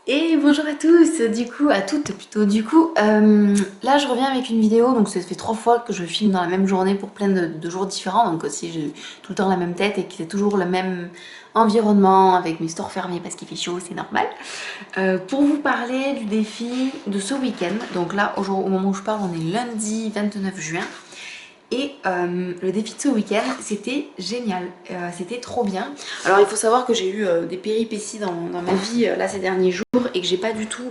Et bonjour à tous, du coup, à toutes plutôt. Là je reviens avec une vidéo, donc ça fait 3 fois que je filme dans la même journée pour plein de jours différents, donc si j'ai tout le temps la même tête et que c'est toujours le même environnement avec mes stores fermés parce qu'il fait chaud, c'est normal. Pour vous parler du défi de ce week-end, donc là au moment où je parle, on est lundi 29 juin. Et le défi de ce week-end, c'était génial, c'était trop bien. Alors il faut savoir que j'ai eu des péripéties dans ma vie là ces derniers jours et que j'ai pas du tout,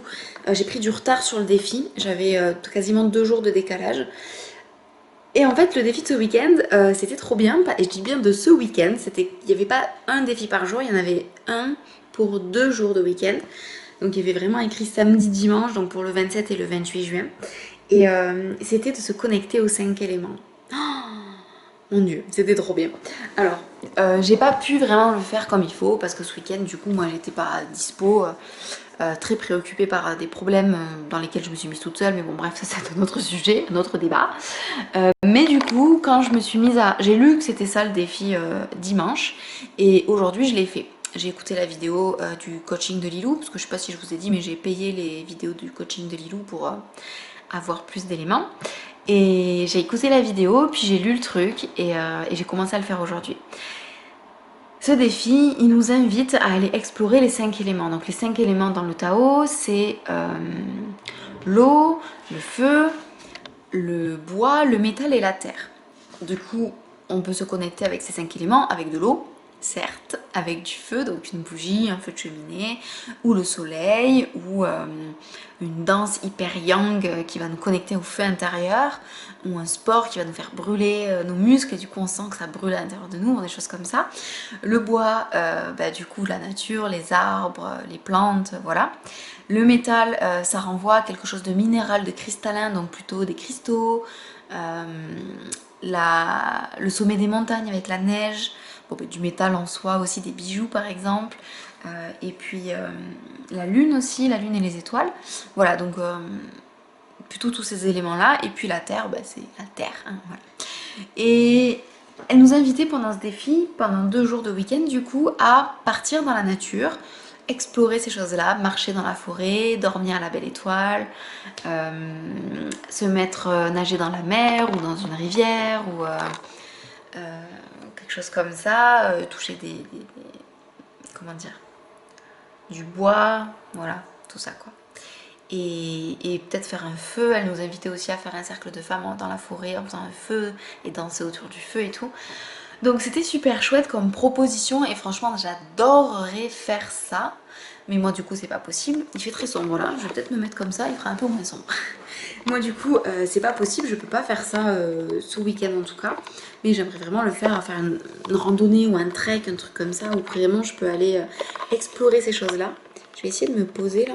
j'ai pris du retard sur le défi. J'avais quasiment 2 jours de décalage. Et en fait le défi de ce week-end, c'était trop bien. Et je dis bien de ce week-end, il n'y avait pas un défi par jour, il y en avait un pour 2 jours de week-end. Donc il y avait vraiment écrit samedi, dimanche, donc pour le 27 et le 28 juin. Et c'était de se connecter aux 5 éléments. Mon dieu, c'était trop bien. Alors, j'ai pas pu vraiment le faire comme il faut parce que ce week-end, du coup, moi j'étais pas dispo, très préoccupée par des problèmes dans lesquels je me suis mise toute seule. Mais bon, bref, ça c'est un autre sujet, un autre débat. Mais du coup, quand je me suis mise à. J'ai lu que c'était ça le défi dimanche et aujourd'hui je l'ai fait. J'ai écouté la vidéo du coaching de Lilou parce que je sais pas si je vous ai dit, mais j'ai payé les vidéos du coaching de Lilou pour avoir plus d'éléments. Et j'ai écouté la vidéo, puis j'ai lu le truc et j'ai commencé à le faire aujourd'hui. Ce défi, il nous invite à aller explorer les 5 éléments. Donc les 5 éléments dans le Tao, c'est l'eau, le feu, le bois, le métal et la terre. Du coup, on peut se connecter avec ces 5 éléments, avec de l'eau, certes, avec du feu, donc une bougie, un feu de cheminée, ou le soleil, ou une danse hyper yang qui va nous connecter au feu intérieur, ou un sport qui va nous faire brûler nos muscles, et du coup on sent que ça brûle à l'intérieur de nous, des choses comme ça. Le bois, du coup la nature, les arbres, les plantes, voilà. Le métal, ça renvoie à quelque chose de minéral, de cristallin, donc plutôt des cristaux. Euh, le sommet des montagnes avec la neige, bon, du métal en soi aussi, des bijoux par exemple, et puis la lune aussi, la lune et les étoiles. Voilà, donc plutôt tous ces éléments-là, et puis la terre, c'est la terre. Hein, voilà. Et elle nous invitait pendant ce défi, pendant 2 jours de week-end du coup, à partir dans la nature, explorer ces choses-là, marcher dans la forêt, dormir à la belle étoile, se mettre nager dans la mer ou dans une rivière ou quelque chose comme ça, toucher comment dire, du bois, voilà, tout ça quoi. Et peut-être faire un feu. Elle nous invitait aussi à faire un cercle de femmes dans la forêt en faisant un feu et danser autour du feu et tout. Donc c'était super chouette comme proposition et franchement j'adorerais faire ça. Mais moi du coup c'est pas possible. Il fait très sombre là, je vais peut-être me mettre comme ça, il fera un peu moins sombre. Moi du coup c'est pas possible, je peux pas faire ça ce week-end en tout cas. Mais j'aimerais vraiment le faire une randonnée ou un trek, un truc comme ça où vraiment je peux aller explorer ces choses-là. Je vais essayer de me poser là.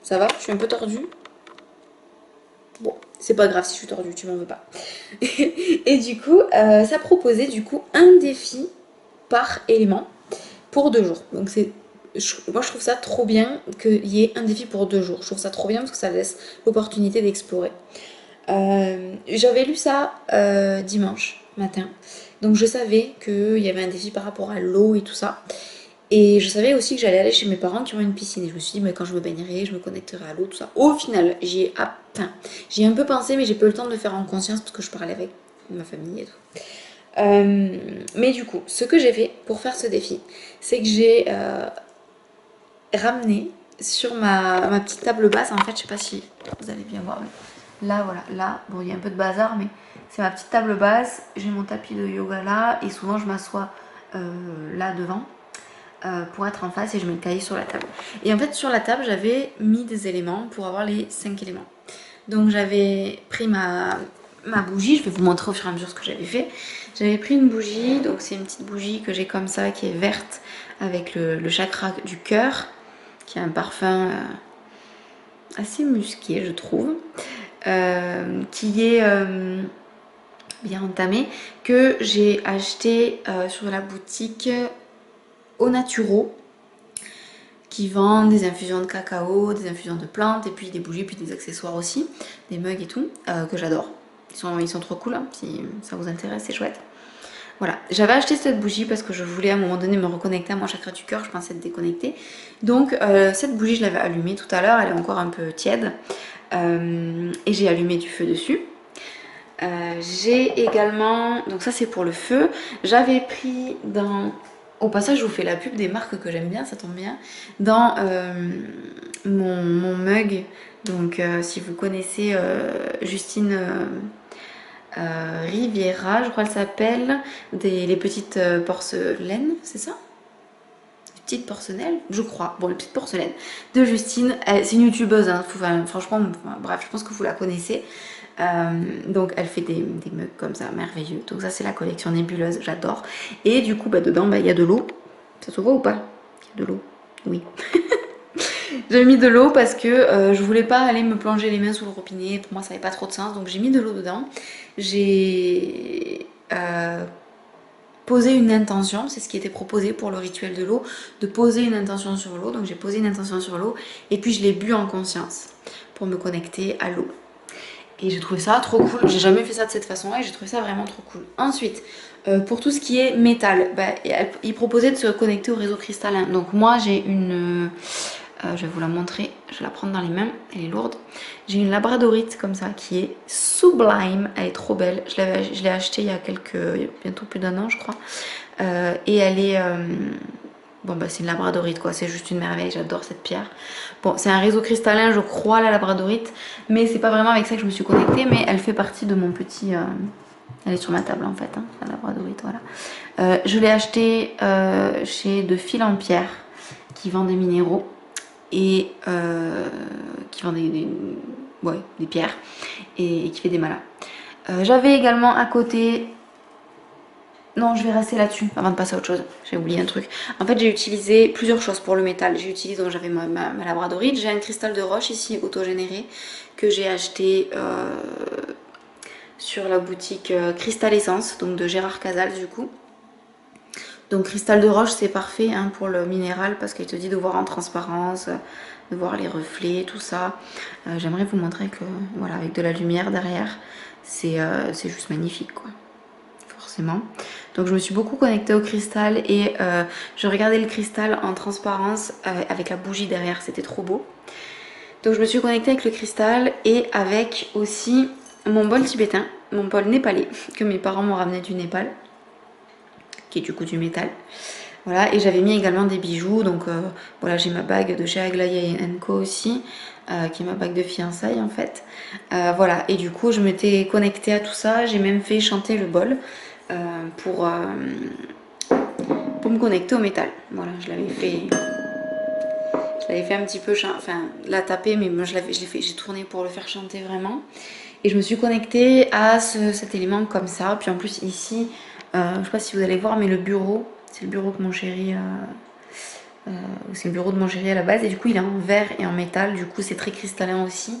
Ça va, je suis un peu tordue. Bon, c'est pas grave si je suis tordue, tu m'en veux pas. Et du coup, ça proposait du coup un défi par élément pour 2 jours. Donc moi je trouve ça trop bien qu'il y ait un défi pour 2 jours. Je trouve ça trop bien parce que ça laisse l'opportunité d'explorer. J'avais lu ça dimanche matin. Donc je savais qu'il y avait un défi par rapport à l'eau et tout ça. Et je savais aussi que j'allais aller chez mes parents qui ont une piscine. Et je me suis dit, mais quand je me baignerai, je me connecterai à l'eau, tout ça. Au final, j'y ai un peu pensé, mais j'ai pas eu le temps de le faire en conscience parce que je parlais avec ma famille et tout. Mais du coup, ce que j'ai fait pour faire ce défi, c'est que j'ai ramené sur ma petite table basse. En fait, je sais pas si vous allez bien voir. Mais là, voilà, là, bon, il y a un peu de bazar, mais c'est ma petite table basse. J'ai mon tapis de yoga là, et souvent je m'assois là devant pour être en face et je mets le cahier sur la table. Et en fait, sur la table, j'avais mis des éléments pour avoir les 5 éléments. Donc, j'avais pris ma bougie, je vais vous montrer au fur et à mesure ce que j'avais fait. J'avais pris une bougie, donc c'est une petite bougie que j'ai comme ça qui est verte avec le chakra du cœur, qui a un parfum assez musqué, je trouve, qui est bien entamé, que j'ai acheté sur la boutique Au Naturo, qui vend des infusions de cacao, des infusions de plantes, et puis des bougies, puis des accessoires aussi, des mugs et tout, que j'adore. Ils sont trop cool, hein, si ça vous intéresse, c'est chouette. Voilà, j'avais acheté cette bougie parce que je voulais à un moment donné me reconnecter à mon chakra du cœur, je pensais être déconnectée. Donc cette bougie, je l'avais allumée tout à l'heure, elle est encore un peu tiède. Et j'ai allumé du feu dessus. J'ai également, donc ça c'est pour le feu, j'avais pris dans, au passage je vous fais la pub des marques que j'aime bien, ça tombe bien, dans mon mug, donc si vous connaissez Justine Riviera, je crois qu'elle s'appelle, les petites porcelaines, c'est ça? Petite porcelaine, je crois, bon les petites porcelaines de Justine, c'est une youtubeuse, hein, franchement, bref, je pense que vous la connaissez. Donc elle fait des mugs comme ça, merveilleux. Donc ça c'est la collection nébuleuse, j'adore. Et du coup bah, dedans il y a de l'eau. Ça se voit ou pas? Il y a de l'eau, oui. J'ai mis de l'eau parce que je voulais pas aller me plonger les mains sous le robinet. Pour moi ça n'avait pas trop de sens, donc j'ai mis de l'eau dedans. J'ai poser une intention, c'est ce qui était proposé pour le rituel de l'eau, de poser une intention sur l'eau. Donc j'ai posé une intention sur l'eau et puis je l'ai bu en conscience pour me connecter à l'eau. Et j'ai trouvé ça trop cool, j'ai jamais fait ça de cette façon-là et j'ai trouvé ça vraiment trop cool. Ensuite, pour tout ce qui est métal, bah, il proposait de se connecter au réseau cristallin. Donc moi j'ai une... je vais vous la montrer, je vais la prendre dans les mains, elle est lourde. J'ai une labradorite comme ça qui est sublime, elle est trop belle. Je l'ai achetée il y a bientôt plus d'un an je crois. Et elle est... bon bah c'est une labradorite quoi, c'est juste une merveille, j'adore cette pierre. Bon c'est un réseau cristallin je crois la labradorite, mais c'est pas vraiment avec ça que je me suis connectée, mais elle fait partie de mon petit... elle est sur ma table en fait, hein, la labradorite, voilà. Je l'ai achetée chez De Fil en Pierre, qui vend des minéraux et qui vend des pierres et qui fait des malas. J'avais également à côté... Non, je vais rester là-dessus avant de passer à autre chose. J'ai oublié un truc. En fait, j'ai utilisé plusieurs choses pour le métal. J'ai utilisé, donc j'avais ma labradorite. J'ai un cristal de roche ici, autogénéré, que j'ai acheté sur la boutique Cristal Essence, donc de Gérard Casals du coup. Donc cristal de roche, c'est parfait hein, pour le minéral parce qu'il te dit de voir en transparence, de voir les reflets, tout ça. J'aimerais vous montrer que, voilà, avec de la lumière derrière, c'est juste magnifique, quoi. Forcément. Donc je me suis beaucoup connectée au cristal et je regardais le cristal en transparence avec la bougie derrière, c'était trop beau. Donc je me suis connectée avec le cristal et avec aussi mon bol tibétain, mon bol népalais que mes parents m'ont ramené du Népal, qui est du coup du métal. Voilà, et j'avais mis également des bijoux, donc voilà, j'ai ma bague de chez Aglaé Co aussi, qui est ma bague de fiançailles en fait. Voilà, et du coup je m'étais connectée à tout ça, j'ai même fait chanter le bol pour me connecter au métal. Voilà, je l'avais fait un petit peu, enfin la taper, mais moi j'ai tourné pour le faire chanter vraiment. Et je me suis connectée à cet élément comme ça, puis en plus ici, je sais pas si vous allez voir, mais le bureau, c'est le bureau que mon chéri... c'est le bureau de mon chéri à la base et du coup il est en verre et en métal, du coup c'est très cristallin aussi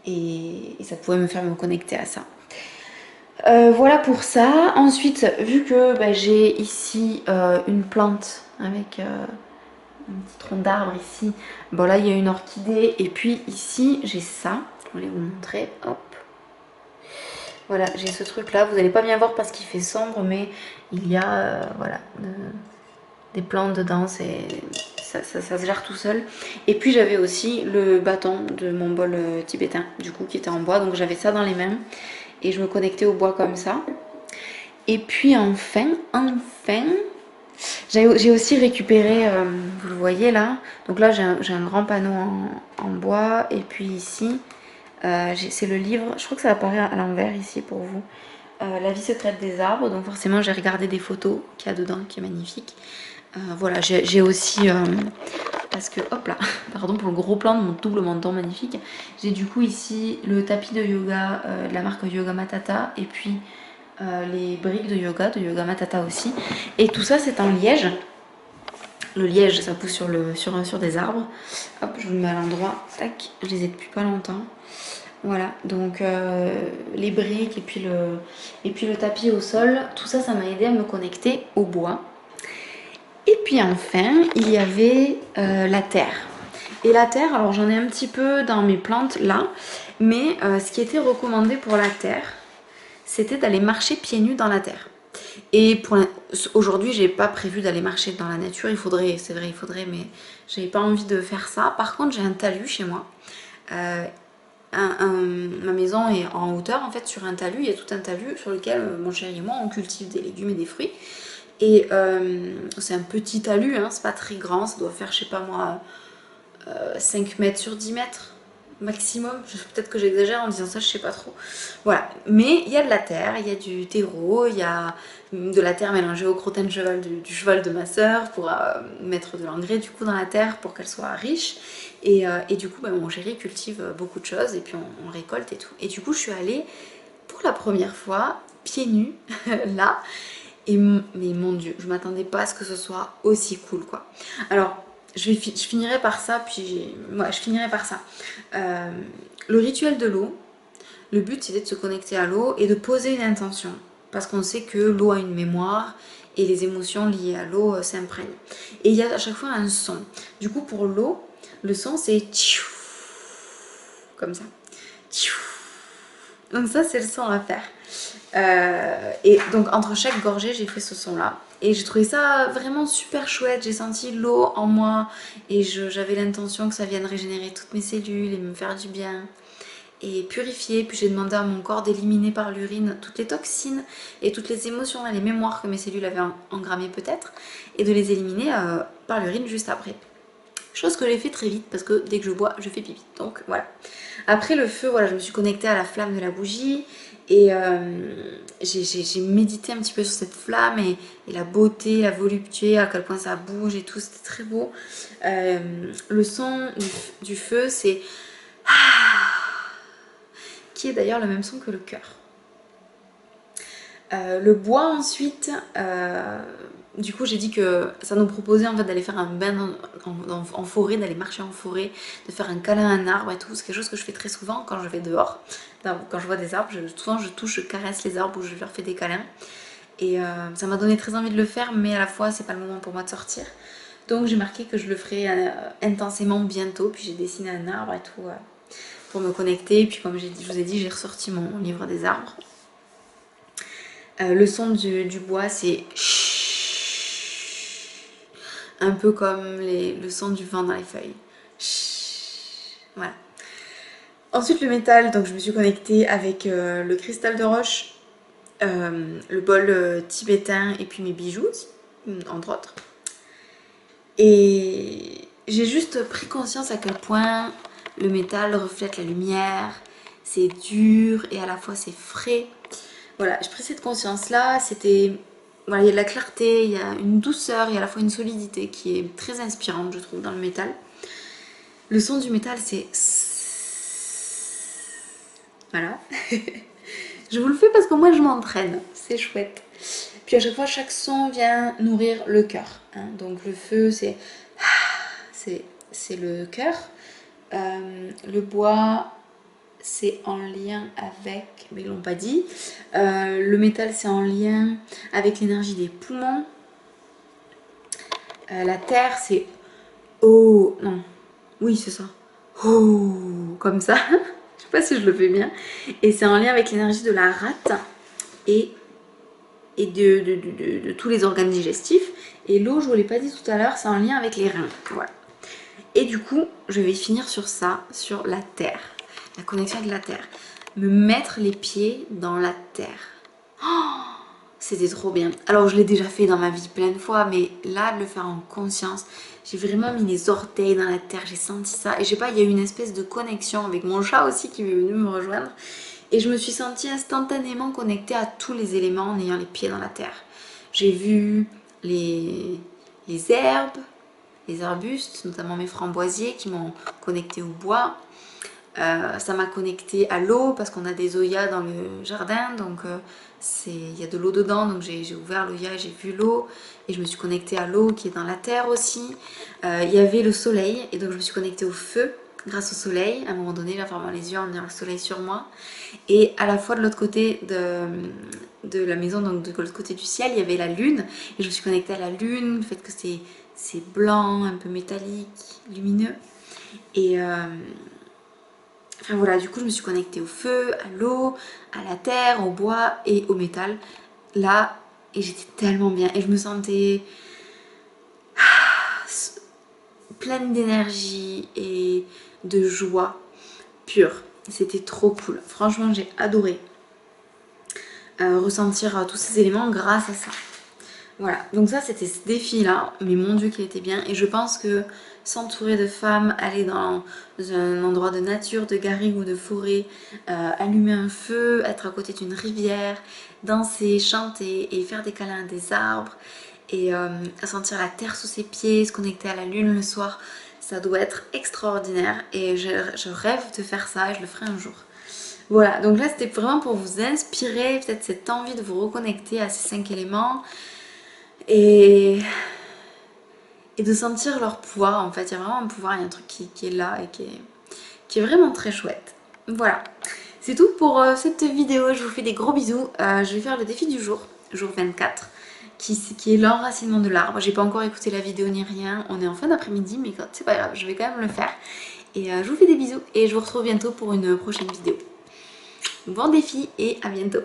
et ça pouvait me faire me connecter à ça. Voilà pour ça. Ensuite, vu que bah, j'ai ici une plante avec un petit tronc d'arbre ici, bon là il y a une orchidée et puis ici j'ai ça, je vais vous montrer, hop. Voilà, j'ai ce truc là, vous n'allez pas bien voir parce qu'il fait sombre, mais il y a voilà, des plantes dedans, ça se gère tout seul. Et puis j'avais aussi le bâton de mon bol tibétain, du coup, qui était en bois, donc j'avais ça dans les mains et je me connectais au bois comme ça. Et puis enfin, j'ai aussi récupéré, vous le voyez là, donc là j'ai un grand panneau en bois et puis ici, c'est le livre, je crois que ça apparaît à l'envers ici pour vous. La vie secrète des arbres, donc forcément j'ai regardé des photos qu'il y a dedans qui est magnifique. Voilà, j'ai aussi, parce que, hop là, pardon pour le gros plan de mon double menton magnifique, j'ai du coup ici le tapis de yoga de la marque Yoga Matata et puis les briques de Yoga Matata aussi. Et tout ça c'est en liège. Le liège ça pousse sur des arbres. Hop, je vous le mets à l'endroit, tac, je les ai depuis pas longtemps. Voilà, donc les briques et puis le tapis au sol, tout ça, ça m'a aidé à me connecter au bois. Et puis enfin, il y avait la terre. Et la terre, alors j'en ai un petit peu dans mes plantes là, mais ce qui était recommandé pour la terre, c'était d'aller marcher pieds nus dans la terre. Et aujourd'hui, j'ai pas prévu d'aller marcher dans la nature. Il faudrait, c'est vrai, il faudrait, mais j'avais pas envie de faire ça. Par contre, j'ai un talus chez moi. Euh, Ma maison est en hauteur, en fait, sur un talus. Il y a tout un talus sur lequel mon chéri et moi, on cultive des légumes et des fruits. Et c'est un petit talus, hein, c'est pas très grand. Ça doit faire, je sais pas moi, 5 mètres sur 10 mètres maximum. Peut-être que j'exagère en disant ça, je sais pas trop. Voilà. Mais il y a de la terre, il y a du terreau, il y a de la terre mélangée au crottin de cheval du cheval de ma soeur pour mettre de l'engrais du coup dans la terre pour qu'elle soit riche. Et du coup, bah, mon chéri cultive beaucoup de choses et puis on récolte et tout. Et du coup, je suis allée pour la première fois pieds nus là. Mais mon dieu, je m'attendais pas à ce que ce soit aussi cool quoi. Alors, je finirai par ça, puis ouais, je finirai par ça. Le rituel de l'eau, le but c'était de se connecter à l'eau et de poser une intention. Parce qu'on sait que l'eau a une mémoire et les émotions liées à l'eau s'imprègnent. Et il y a à chaque fois un son. Du coup, pour l'eau, le son c'est comme ça. Donc ça, c'est le son à faire. Et donc entre chaque gorgée, j'ai fait ce son-là. Et j'ai trouvé ça vraiment super chouette. J'ai senti l'eau en moi et j'avais l'intention que ça vienne régénérer toutes mes cellules et me faire du bien et purifier. Puis j'ai demandé à mon corps d'éliminer par l'urine toutes les toxines et toutes les émotions, les mémoires que mes cellules avaient engrammées peut-être, et de les éliminer par l'urine juste après. Chose que j'ai fait très vite parce que dès que je bois, je fais pipi. Donc voilà. Après le feu, voilà, je me suis connectée à la flamme de la bougie et j'ai médité un petit peu sur cette flamme et la beauté, la volupté, à quel point ça bouge et tout, c'était très beau. Le son du feu, c'est qui est d'ailleurs le même son que le cœur. Le bois ensuite, du coup j'ai dit que ça nous proposait en fait d'aller faire un bain en forêt, d'aller marcher en forêt, de faire un câlin à un arbre et tout. C'est quelque chose que je fais très souvent quand je vais dehors. Quand je vois des arbres, souvent je touche, je caresse les arbres ou je leur fais des câlins. Et ça m'a donné très envie de le faire, mais à la fois c'est pas le moment pour moi de sortir. Donc j'ai marqué que je le ferai intensément bientôt, puis j'ai dessiné un arbre et tout pour me connecter. Et puis comme je vous ai dit, j'ai ressorti mon livre des arbres. Le son du bois, c'est un peu comme le son du vent dans les feuilles. Voilà. Ensuite, le métal, donc je me suis connectée avec le cristal de roche, le bol tibétain et puis mes bijoux, entre autres. Et j'ai juste pris conscience à quel point le métal reflète la lumière, c'est dur et à la fois c'est frais. Voilà, j'ai pris cette conscience-là, voilà, il y a de la clarté, il y a une douceur, il y a à la fois une solidité qui est très inspirante, je trouve, dans le métal. Le son du métal, c'est... Voilà. Je vous le fais parce que moi, je m'entraîne, c'est chouette. Puis à chaque fois, chaque son vient nourrir le cœur. Hein. Donc le feu, c'est le cœur. Le bois, c'est en lien avec, mais ils l'ont pas dit. Le métal, c'est en lien avec l'énergie des poumons. La terre, c'est oh, non, oui, c'est ça. Oh, comme ça. Je sais pas si je le fais bien. Et c'est en lien avec l'énergie de la rate et de tous les organes digestifs. Et l'eau, je vous l'ai pas dit tout à l'heure, c'est en lien avec les reins. Voilà. Et du coup, je vais finir sur ça, sur la terre. La connexion avec la terre. Me mettre les pieds dans la terre. Oh, c'était trop bien. Alors je l'ai déjà fait dans ma vie plein de fois, mais là de le faire en conscience, j'ai vraiment mis les orteils dans la terre, j'ai senti ça. Et je sais pas, il y a eu une espèce de connexion avec mon chat aussi qui est venu me rejoindre. Et je me suis sentie instantanément connectée à tous les éléments en ayant les pieds dans la terre. J'ai vu les herbes, les arbustes, notamment mes framboisiers qui m'ont connectée au bois. Ça m'a connectée à l'eau parce qu'on a des oyas dans le jardin, donc il y a de l'eau dedans, donc j'ai ouvert l'oya, j'ai vu l'eau et je me suis connectée à l'eau qui est dans la terre aussi. Il y avait le soleil et donc je me suis connectée au feu grâce au soleil. À un moment donné, j'ai fermé les yeux en ayant le soleil sur moi. Et à la fois de l'autre côté de la maison, donc de l'autre côté du ciel, il y avait la lune et je me suis connectée à la lune, le fait que c'est blanc, un peu métallique, lumineux. Et enfin voilà, du coup je me suis connectée au feu, à l'eau, à la terre, au bois et au métal. Là, et j'étais tellement bien et je me sentais pleine d'énergie et de joie pure. C'était trop cool. Franchement, j'ai adoré ressentir tous ces éléments grâce à ça. Voilà, donc ça c'était ce défi là, mais mon dieu qu'il était bien. Et je pense que s'entourer de femmes, aller dans un endroit de nature, de garrigue ou de forêt, allumer un feu, être à côté d'une rivière, danser, chanter et faire des câlins à des arbres et sentir la terre sous ses pieds, se connecter à la lune le soir, ça doit être extraordinaire et je rêve de faire ça et je le ferai un jour. Voilà, donc là c'était vraiment pour vous inspirer, peut-être cette envie de vous reconnecter à ces 5 éléments et de sentir leur pouvoir. En fait, il y a vraiment un pouvoir, il y a un truc qui est là et qui est vraiment très chouette. Voilà, c'est tout pour cette vidéo, je vous fais des gros bisous. Je vais faire le défi du jour 24, qui est l'enracinement de l'arbre. J'ai pas encore écouté la vidéo ni rien, on est en fin d'après-midi, mais c'est pas grave, je vais quand même le faire. Et je vous fais des bisous et je vous retrouve bientôt pour une prochaine vidéo. Bon défi et à bientôt.